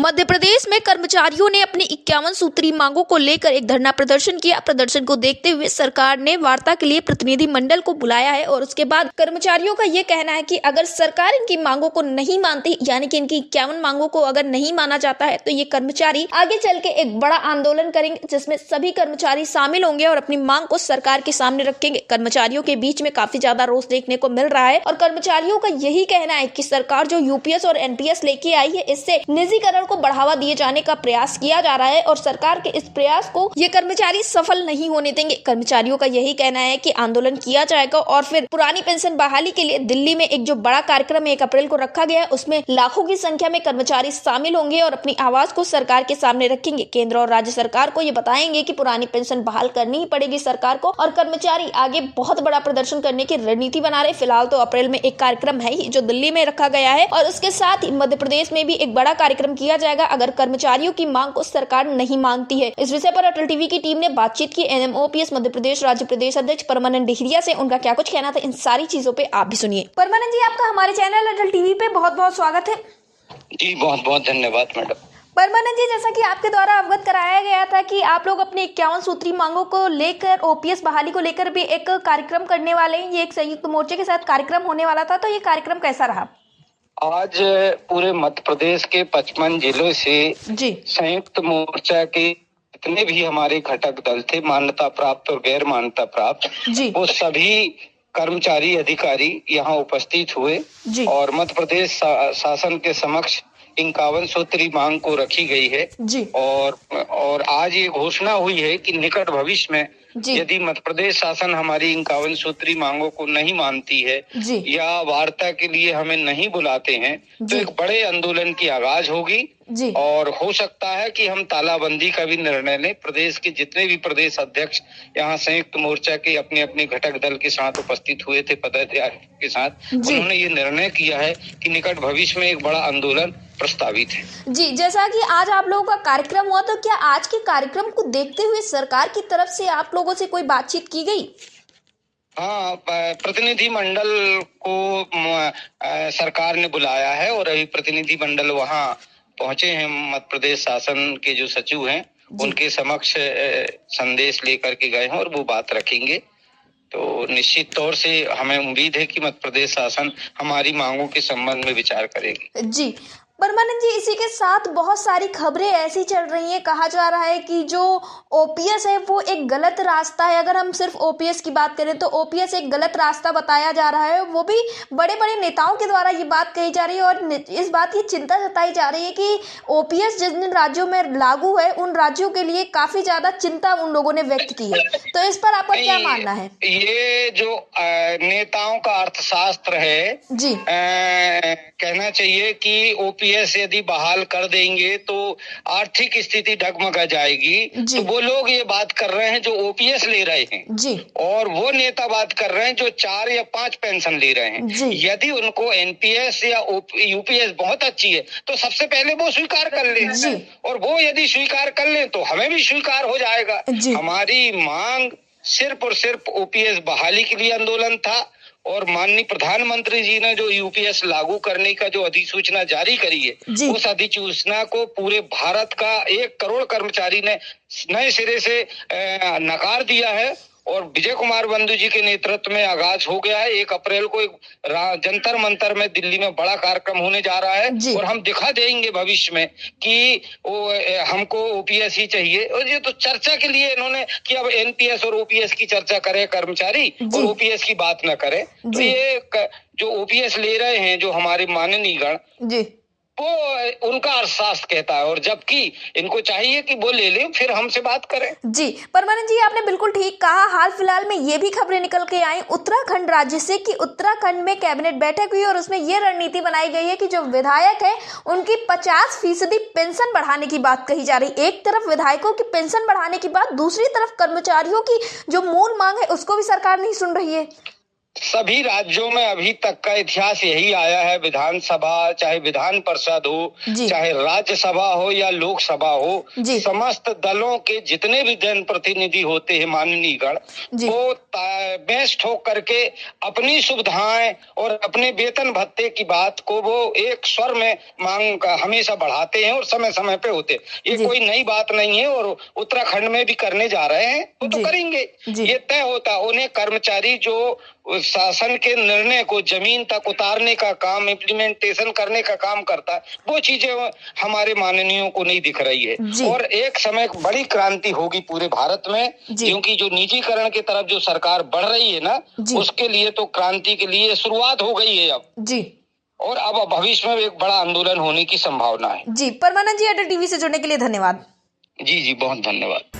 मध्य प्रदेश में कर्मचारियों ने अपनी 51 सूत्री मांगों को लेकर एक धरना प्रदर्शन किया। प्रदर्शन को देखते हुए सरकार ने वार्ता के लिए प्रतिनिधि मंडल को बुलाया है और उसके बाद कर्मचारियों का ये कहना है कि अगर सरकार इनकी मांगों को नहीं मानती, यानी कि इनकी 51 मांगों को अगर नहीं माना जाता है, तो ये कर्मचारी आगे चल के एक बड़ा आंदोलन करेंगे, जिसमें सभी कर्मचारी शामिल होंगे और अपनी मांग को सरकार के सामने रखेंगे। कर्मचारियों के बीच में काफी ज्यादा रोष देखने को मिल रहा है और कर्मचारियों का यही कहना है कि सरकार जो यूपीएस और एनपीएस लेके आई है, इससे निजीकरण को बढ़ावा दिए जाने का प्रयास किया जा रहा है और सरकार के इस प्रयास को ये कर्मचारी सफल नहीं होने देंगे। कर्मचारियों का यही कहना है कि आंदोलन किया जाएगा और फिर पुरानी पेंशन बहाली के लिए दिल्ली में एक जो बड़ा कार्यक्रम 1 अप्रैल को रखा गया है, उसमें लाखों की संख्या में कर्मचारी शामिल होंगे और अपनी आवाज को सरकार के सामने रखेंगे। केंद्र और राज्य सरकार को ये बताएंगे कि पुरानी पेंशन बहाल करनी ही पड़ेगी सरकार को और कर्मचारी आगे बहुत बड़ा प्रदर्शन करने की रणनीति बना रहे। फिलहाल तो अप्रैल में एक कार्यक्रम है ही जो दिल्ली में रखा गया है और उसके साथ ही मध्य प्रदेश में भी एक बड़ा कार्यक्रम किया जाएगा अगर कर्मचारियों की मांग को सरकार नहीं मानती है। इस विषय पर अटल टीवी की टीम ने बातचीत की एनएमओपीएस मध्य प्रदेश राज्य प्रदेश अध्यक्ष परमानंद डेहरिया से। उनका क्या कुछ कहना था इन सारी चीजों पे आप भी सुनिए। परमानंद जी, आपका हमारे चैनल अटल टीवी पे बहुत बहुत स्वागत है। जी बहुत बहुत धन्यवाद मैडम। परमानंद जी, जैसा कि आपके द्वारा अवगत कराया गया था कि आप लोग अपनी 51 सूत्री मांगों को लेकर ओपीएस बहाली को लेकर भी एक कार्यक्रम करने वाले हैं। ये एक संयुक्त मोर्चे के साथ कार्यक्रम होने वाला था, तो ये कार्यक्रम कैसा रहा? आज पूरे मध्य प्रदेश के 55 जिलों से जी संयुक्त मोर्चा के जितने भी हमारे घटक दल थे, मान्यता प्राप्त और गैर मान्यता प्राप्त, जी वो सभी कर्मचारी अधिकारी यहाँ उपस्थित हुए और मध्य प्रदेश शासन के समक्ष 51 सूत्री मांग को रखी गई है जी और आज ये घोषणा हुई है कि निकट भविष्य में यदि मध्य प्रदेश शासन हमारी 51 सूत्री मांगों को नहीं मानती है या वार्ता के लिए हमें नहीं बुलाते हैं तो एक बड़े आंदोलन की आगाज होगी और हो सकता है कि हम तालाबंदी का भी निर्णय लें। प्रदेश के जितने भी प्रदेश अध्यक्ष यहाँ संयुक्त मोर्चा के अपने अपने घटक दल के साथ उपस्थित हुए थे, पदाधिकारी के साथ, उन्होंने ये निर्णय किया है कि निकट भविष्य में एक बड़ा आंदोलन प्रस्तावित है। जी, जैसा कि आज आप लोगों का कार्यक्रम हुआ, तो क्या आज के कार्यक्रम को देखते हुए सरकार की तरफ से आप लोगों से कोई बातचीत की गई? हाँ, प्रतिनिधि मंडल को सरकार ने बुलाया है और अभी प्रतिनिधि मंडल वहाँ पहुंचे हैं। मध्य प्रदेश शासन के जो सचिव हैं उनके समक्ष संदेश लेकर के गए हैं और वो बात रखेंगे। तो निश्चित तौर से हमें उम्मीद है कि मध्य प्रदेश शासन हमारी मांगों के संबंध में विचार करेगी। जी परमानंद जी, इसी के साथ बहुत सारी खबरें ऐसी चल रही हैं, कहा जा रहा है कि जो ओपीएस है वो एक गलत रास्ता है। अगर हम सिर्फ ओपीएस की बात करें तो ओपीएस एक गलत रास्ता बताया जा रहा है, वो भी बड़े बड़े नेताओं के द्वारा ये बात कही जा रही है और इस बात की चिंता जताई जा रही है कि ओपीएस जिन जिन राज्यों में लागू है उन राज्यों के लिए काफी ज्यादा चिंता उन लोगों ने व्यक्त की है। तो इस पर आपका क्या मानना है? ये जो नेताओं का अर्थशास्त्र है जी कहना चाहिए कि ओपीएस यदि बहाल कर देंगे तो आर्थिक स्थिति डगमगा जाएगी। तो वो लोग ये बात कर रहे हैं जो ओपीएस ले रहे हैं जी और वो नेता बात कर रहे हैं जो 4 या 5 पेंशन ले रहे हैं। यदि उनको एनपीएस या यूपीएस बहुत अच्छी है तो सबसे पहले वो स्वीकार कर ले और वो यदि स्वीकार कर ले तो हमें भी स्वीकार हो जाएगा। हमारी मांग सिर्फ और सिर्फ ओपीएस बहाली के लिए आंदोलन था और माननीय प्रधानमंत्री जी ने जो यूपीएस लागू करने का जो अधिसूचना जारी करी है, उस अधिसूचना को पूरे भारत का 1 करोड़ कर्मचारी ने नए सिरे से नकार दिया है और विजय कुमार बंधु जी के नेतृत्व में आगाज हो गया है। 1 अप्रैल को जंतर मंतर में दिल्ली में बड़ा कार्यक्रम होने जा रहा है और हम दिखा देंगे भविष्य में कि हमको ओपीएस ही चाहिए। और ये तो चर्चा के लिए इन्होंने कि अब एनपीएस और ओपीएस की चर्चा करे कर्मचारी और ओपीएस की बात न करे। तो ये जो ओपीएस ले रहे हैं जो हमारे माननीय गण, वो उनका अर्थशास्त्र कहता है और जबकि इनको चाहिए कि वो ले लें फिर हमसे बात करें। जी परमानंद जी, आपने बिल्कुल ठीक कहा। हाल फिलहाल में ये भी खबरें निकल के आई उत्तराखंड राज्य से कि उत्तराखंड में कैबिनेट बैठक हुई और उसमें ये रणनीति बनाई गई है कि जो विधायक है उनकी 50% पेंशन बढ़ाने की बात कही जा रही। एक तरफ विधायकों की पेंशन बढ़ाने की बात, दूसरी तरफ कर्मचारियों की जो मूल मांग है उसको भी सरकार नहीं सुन रही है। सभी राज्यों में अभी तक का इतिहास यही आया है, विधानसभा चाहे विधान परिषद हो, चाहे राज्यसभा हो या लोकसभा हो, समस्त दलों के जितने भी जनप्रतिनिधि होते हैं माननीय गण, वो बेंच ठोक करके अपनी सुविधाएं और अपने वेतन भत्ते की बात को वो एक स्वर में मांग हमेशा बढ़ाते हैं और समय समय पे होते। ये कोई नई बात नहीं है और उत्तराखंड में भी करने जा रहे हैं, वो तो करेंगे, ये तय होता। उन्हें कर्मचारी जो शासन के निर्णय को जमीन तक उतारने का काम, इम्प्लीमेंटेशन करने का काम करता है, वो चीजें हमारे माननीयों को नहीं दिख रही है। और एक समय बड़ी क्रांति होगी पूरे भारत में, क्योंकि जो निजीकरण की तरफ जो सरकार बढ़ रही है ना, उसके लिए तो क्रांति के लिए शुरुआत हो गई है अब और अब भविष्य में एक बड़ा आंदोलन होने की संभावना है। परमानंद जी, अटल टीवी से जुड़ने के लिए धन्यवाद। जी बहुत धन्यवाद।